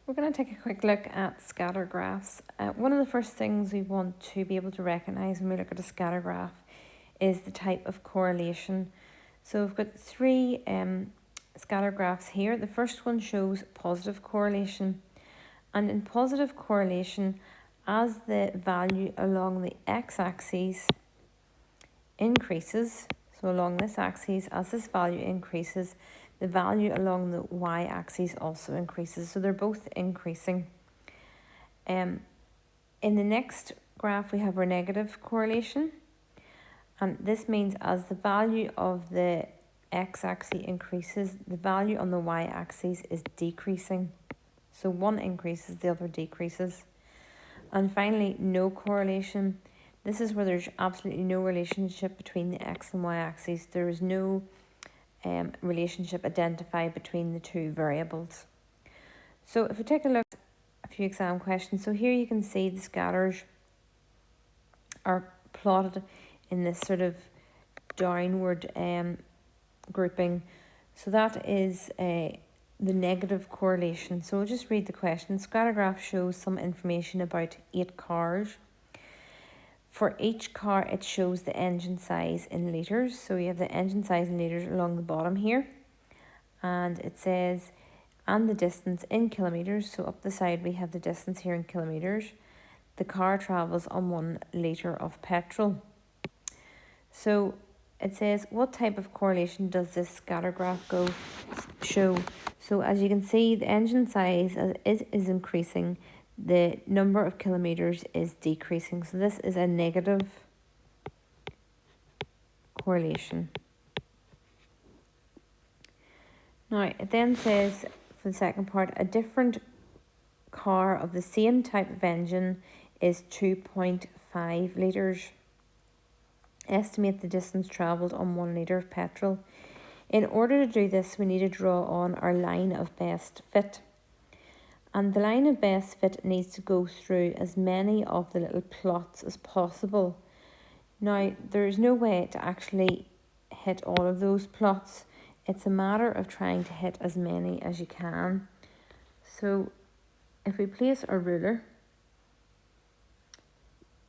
We're going to take a quick look at scatter graphs. One of the first things we want to be able to recognise when we look at a scatter graph is the type of correlation. So we've got three scatter graphs here. The first one shows positive correlation, and in positive correlation, as the value along the x-axis increases, so along this axis, as this value increases, the value along the y-axis also increases. So they're both increasing. In the next graph, we have our negative correlation. And this means as the value of the x-axis increases, the value on the y-axis is decreasing. So one increases, the other decreases. And finally, no correlation. This is where there's absolutely no relationship between the x and y-axis. There is no relationship identified between the two variables. So if we take a look at a few exam questions, so here you can see the scatters are plotted in this sort of downward grouping. So that is the negative correlation. So we'll just read the question. Scatter graph shows some information about 8 cars. For each car, it shows the engine size in litres. So you have the engine size in litres along the bottom here. And it says, and the distance in kilometres. So up the side, we have the distance here in kilometres. The car travels on 1 litre of petrol. So it says, what type of correlation does this scatter graph show? So as you can see, the engine size is increasing. The number of kilometres is decreasing. So this is a negative correlation. Now, it then says, for the second part, a different car of the same type of engine is 2.5 litres. Estimate the distance travelled on 1 litre of petrol. In order to do this, we need to draw on our line of best fit. And the line of best fit needs to go through as many of the little plots as possible. Now, there is no way to actually hit all of those plots. It's a matter of trying to hit as many as you can. So if we place our ruler,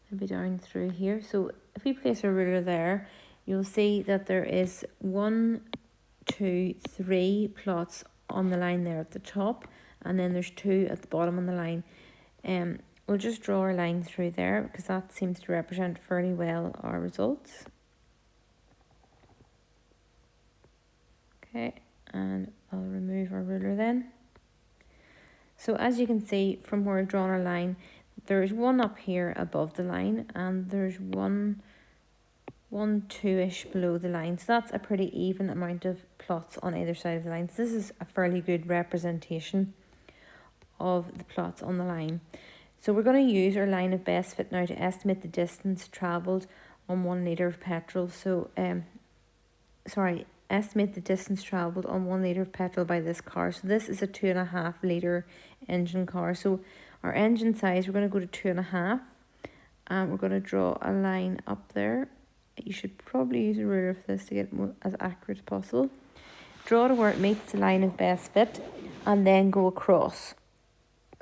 maybe down through here. So if we place a ruler there, you'll see that there is 1, 2, 3 plots on the line there at the top, and then there's 2 at the bottom on the line. We'll just draw our line through there because that seems to represent fairly well our results. Okay, and I'll remove our ruler then. So as you can see from where I've drawn our line, there's 1 up here above the line, and there's 1, 2-ish below the line. So that's a pretty even amount of plots on either side of the line. So this is a fairly good representation of the plots on the line. So we're going to use our line of best fit now to estimate the distance travelled on 1 litre of petrol. So, estimate the distance travelled on 1 litre of petrol by this car. So this is a 2.5 litre engine car. So our engine size, we're going to go to 2.5, and we're going to draw a line up there. You should probably use a ruler for this to get as accurate as possible. Draw to where it meets the line of best fit, and then go across.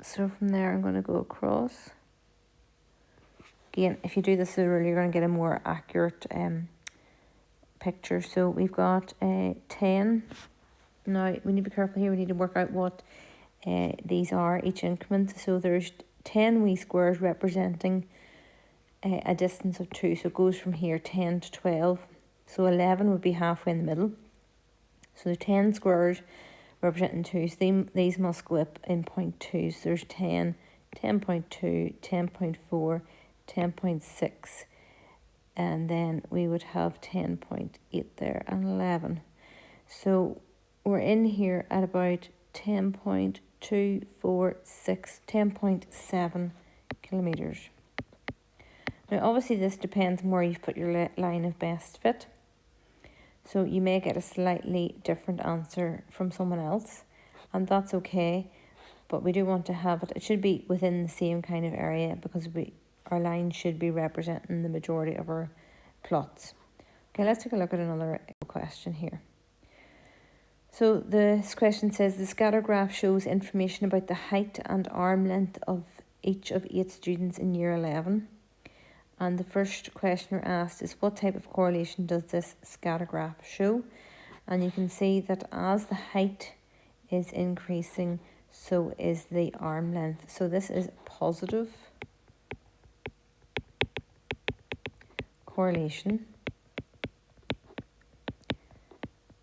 So from there, I'm going to go across. Again, if you do this with a ruler, you're going to get a more accurate picture. So we've got 10. Now, we need to be careful here. We need to work out what these are, each increment. So there's 10 wee squares representing a distance of 2. So it goes from here 10 to 12. So 11 would be halfway in the middle. So the 10 squares representing 2. So these must go up in 0.2. So there's 10, 10.2, 10.4, 10.6. And then we would have 10.8 there and 11. So we're in here at about 10.246, 10.7 kilometres. Now obviously this depends on where you've put your line of best fit. So you may get a slightly different answer from someone else, and that's okay. But we do want to have it should be within the same kind of area, because our line should be representing the majority of our plots. Okay, let's take a look at another question here. So this question says the scatter graph shows information about the height and arm length of each of 8 students in year 11. And the first question you're asked is what type of correlation does this scatter graph show? And you can see that as the height is increasing, so is the arm length. So this is positive correlation.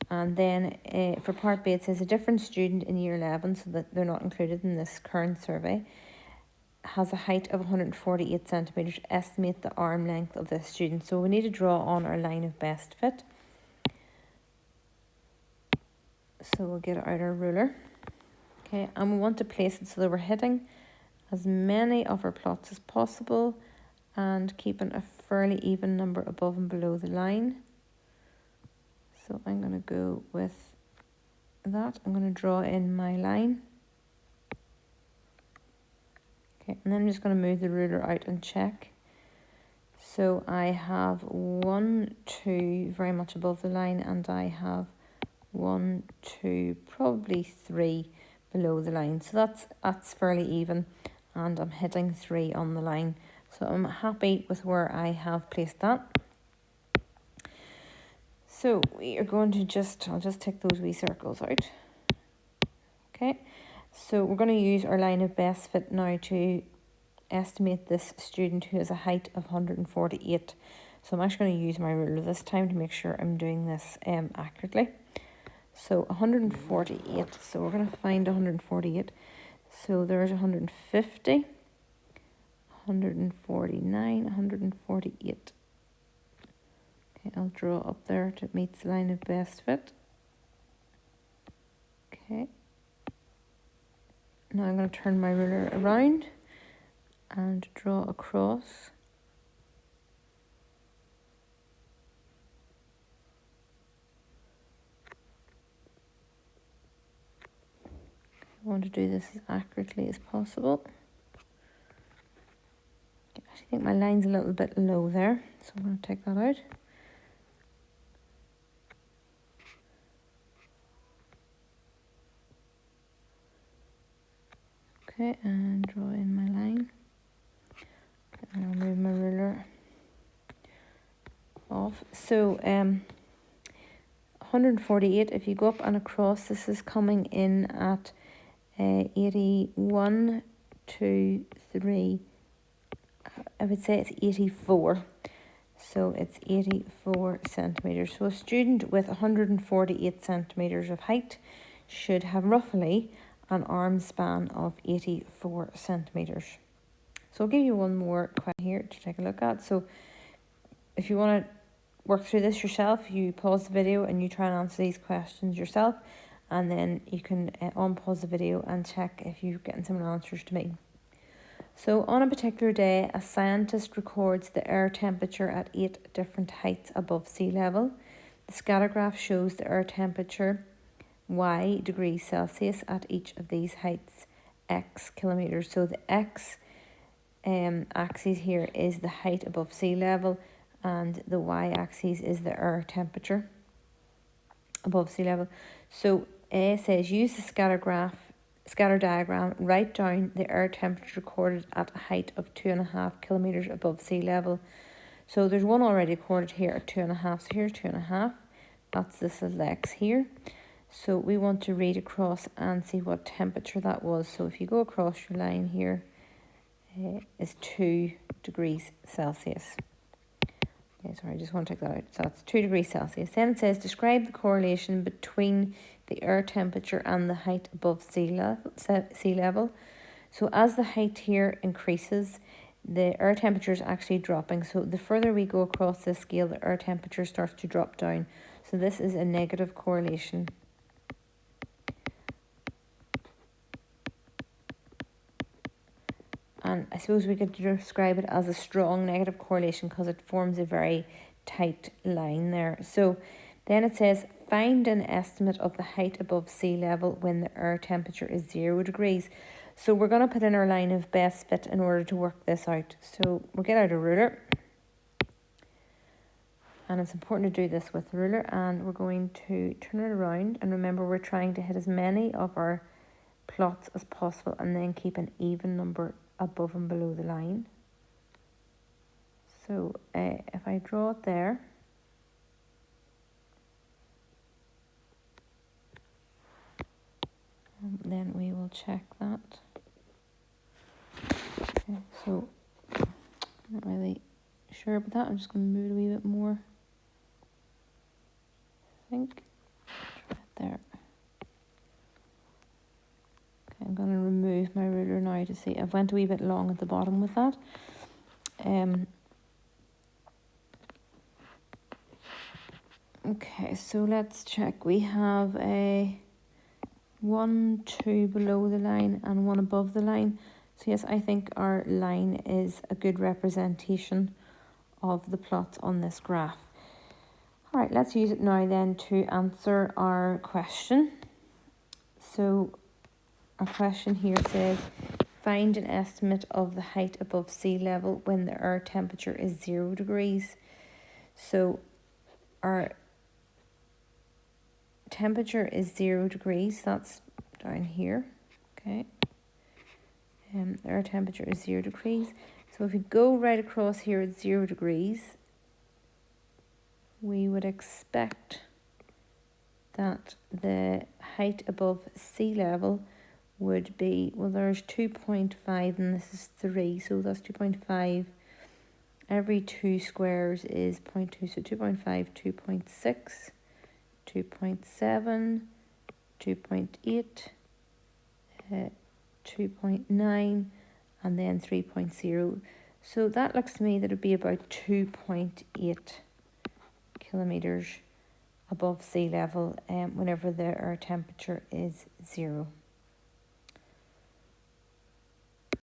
And then for part B, it says a different student in year 11, so that they're not included in this current survey, has a height of 148 centimetres. Estimate the arm length of this student. So we need to draw on our line of best fit. So we'll get out our ruler. Okay, and we want to place it so that we're hitting as many of our plots as possible and keeping a fairly even number above and below the line. So I'm going to go with that. I'm going to draw in my line. Okay, and then I'm just going to move the ruler out and check. So I have 1, 2 very much above the line, and I have 1, 2, probably 3 below the line. So that's fairly even, and I'm hitting 3 on the line. So I'm happy with where I have placed that. So we are going to I'll just take those wee circles out. Okay, so we're going to use our line of best fit now to estimate this student who has a height of 148. So I'm actually going to use my ruler this time to make sure I'm doing this accurately. So 148, so we're going to find 148. So there's 150, 149, 148. Okay, I'll draw up there to meet the line of best fit. Okay. Now I'm going to turn my ruler around and draw across. I want to do this as accurately as possible. I think my line's a little bit low there, so I'm going to take that out. Okay, and draw in my line. And I'll move my ruler off. So 148, if you go up and across, this is coming in at 81, 2, 3. I would say it's 84. So it's 84 centimetres. So a student with 148 centimetres of height should have roughly an arm span of 84 centimetres. So I'll give you one more question here to take a look at. So if you want to work through this yourself, you pause the video and you try and answer these questions yourself, and then you can unpause the video and check if you're getting similar answers to me. So on a particular day, a scientist records the air temperature at 8 different heights above sea level. The scatter graph shows the air temperature y degrees Celsius at each of these heights, x kilometres. So the x axis here is the height above sea level, and the y-axis is the air temperature above sea level. So A says use the scatter diagram, write down the air temperature recorded at a height of 2.5 kilometres above sea level. So there's one already recorded here at 2.5, so here's 2.5. That's this is x here. So we want to read across and see what temperature that was. So if you go across your line here, is 2 degrees Celsius. Okay, sorry, I just want to take that out. So that's 2 degrees Celsius. Then it says describe the correlation between the air temperature and the height above sea level. So as the height here increases, the air temperature is actually dropping. So the further we go across this scale, the air temperature starts to drop down. So this is a negative correlation. And I suppose we could describe it as a strong negative correlation because it forms a very tight line there. So then it says, find an estimate of the height above sea level when the air temperature is 0 degrees. So we're going to put in our line of best fit in order to work this out. So we'll get out a ruler. And it's important to do this with the ruler, and we're going to turn it around, and remember we're trying to hit as many of our plots as possible and then keep an even number above and below the line. So if I draw it there, then we will check that. Okay, so I'm not really sure about that. I'm just going to move it a wee bit more. I think right there. Okay, I'm going to remove my ruler now to see. I've went a wee bit long at the bottom with that. Okay, so let's check. We have a 1, 2 below the line and 1 above the line. So yes, I think our line is a good representation of the plot on this graph. All right, let's use it now then to answer our question. So our question here says, find an estimate of the height above sea level when the air temperature is 0 degrees. So our temperature is 0 degrees, that's down here, okay. Our temperature is 0 degrees. So if we go right across here at 0 degrees, we would expect that the height above sea level would be, well, there's 2.5 and this is 3, so that's 2.5. Every 2 squares is 0.2, so 2.5, 2.6, 2.7, 2.8, 2.9, and then 3.0. So that looks to me that it would be about 2.8 kilometres above sea level whenever the air temperature is 0.